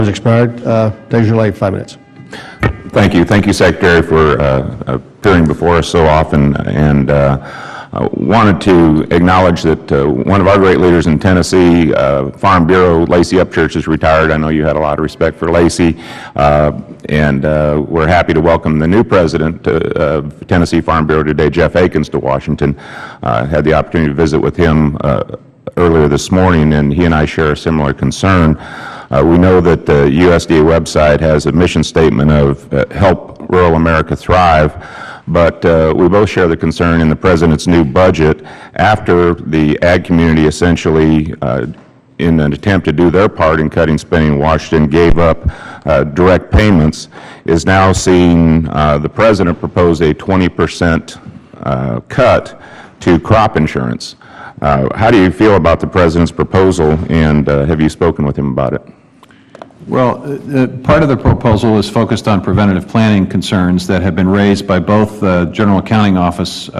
has expired. DesJarlais, 5 minutes. Thank you. Thank you, Secretary, for appearing before us so often, and wanted to acknowledge that one of our great leaders in Tennessee, Farm Bureau, Lacey Upchurch, is retired. I know you had a lot of respect for Lacey, and we're happy to welcome the new president of Tennessee Farm Bureau today, Jeff Akins, to Washington. Had the opportunity to visit with him earlier this morning, and he and I share a similar concern. We know that the USDA website has a mission statement of help rural America thrive, but we both share the concern in the President's new budget, after the ag community essentially, in an attempt to do their part in cutting spending in Washington, gave up direct payments, is now seeing the President propose a 20% cut to crop insurance. How do you feel about the President's proposal, and have you spoken with him about it? Well, part of the proposal is focused on preventative planning concerns that have been raised by both the General Accounting Office,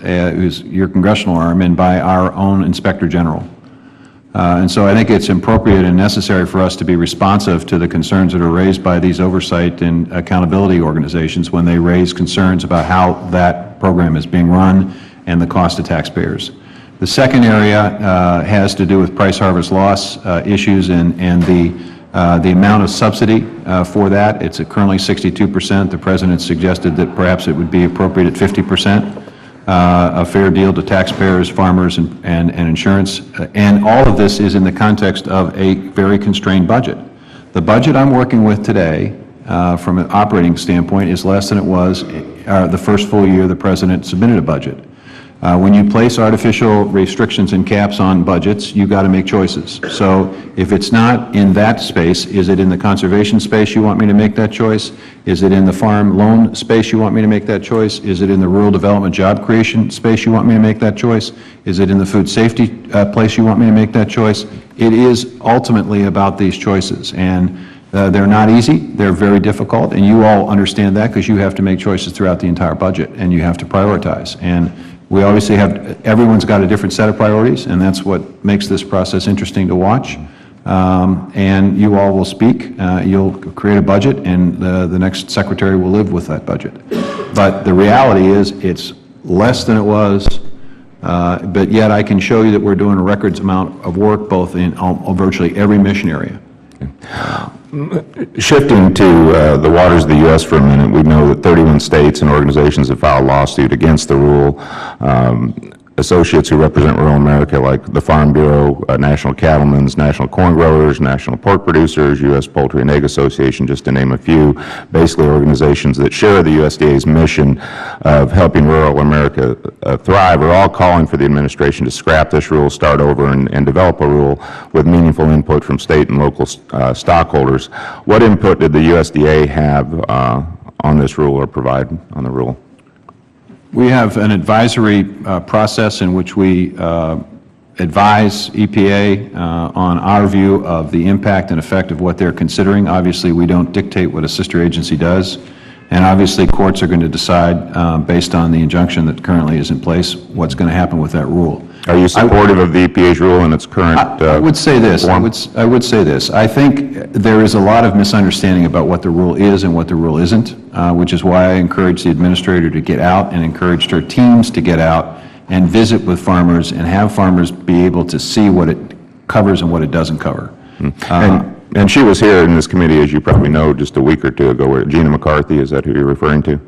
who's your congressional arm, and by our own Inspector General. And so I think it's appropriate and necessary for us to be responsive to the concerns that are raised by these oversight and accountability organizations when they raise concerns about how that program is being run and the cost to taxpayers. The second area has to do with price harvest loss issues and the amount of subsidy for that. It's currently 62%. The President suggested that perhaps it would be appropriate at 50%, a fair deal to taxpayers, farmers, and insurance. And all of this is in the context of a very constrained budget. The budget I'm working with today, from an operating standpoint, is less than it was the first full year the President submitted a budget. When you place artificial restrictions and caps on budgets, you've got to make choices. So if it's not in that space, is it in the conservation space you want me to make that choice? Is it in the farm loan space you want me to make that choice? Is it in the rural development job creation space you want me to make that choice? Is it in the food safety place you want me to make that choice? It is ultimately about these choices, and they're not easy, they're very difficult, and you all understand that because you have to make choices throughout the entire budget, and you have to prioritize. And we obviously have, everyone's got a different set of priorities, and that's what makes this process interesting to watch. And you all will speak, you'll create a budget, and the next Secretary will live with that budget. But the reality is it's less than it was, but yet I can show you that we're doing a records amount of work both in virtually every mission area. Shifting to the waters of the U.S. for a minute, we know that 31 states and organizations have filed lawsuit against the rule. Associates who represent rural America, like the Farm Bureau, National Cattlemen's, National Corn Growers, National Pork Producers, U.S. Poultry and Egg Association, just to name a few, basically organizations that share the USDA's mission of helping rural America thrive, are all calling for the administration to scrap this rule, start over, and develop a rule with meaningful input from state and local stockholders. What input did the USDA have on this rule, or provide on the rule? We have an advisory process in which we advise EPA on our view of the impact and effect of what they're considering. Obviously, we don't dictate what a sister agency does, and obviously courts are going to decide based on the injunction that currently is in place what's going to happen with that rule. Are you supportive of the EPA's rule in its current I would say this. I would say this. I think there is a lot of misunderstanding about what the rule is and what the rule isn't, which is why I encouraged the administrator to get out and encouraged her teams to get out and visit with farmers and have farmers be able to see what it covers and what it doesn't cover. And she was here in this committee, as you probably know, just a week or two ago. Gina McCarthy, is that who you're referring to?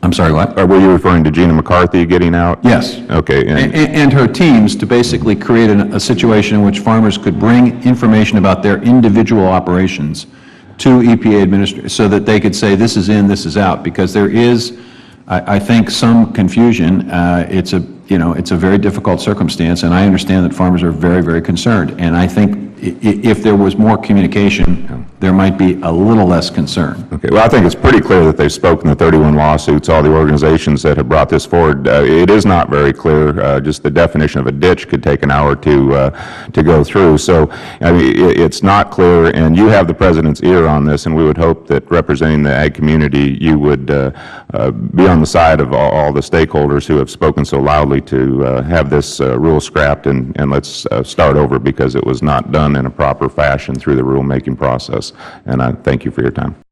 I'm sorry, what? Or were you referring to Gina McCarthy getting out? Yes. Okay. And her teams to basically create a situation in which farmers could bring information about their individual operations to EPA administrators so that they could say this is in, this is out, because there is, I think, some confusion. It's a very difficult circumstance, and I understand that farmers are very, very concerned. And I think if there was more communication there might be a little less concern. Okay, well, I think it's pretty clear that they've spoken the 31 lawsuits, all the organizations that have brought this forward. It is not very clear. Just the definition of a ditch could take an hour to go through. So, I mean, it's not clear, and you have the President's ear on this, and we would hope that representing the ag community, you would be on the side of all the stakeholders who have spoken so loudly to have this rule scrapped, and let's start over, because it was not done in a proper fashion through the rulemaking process. And I thank you for your time.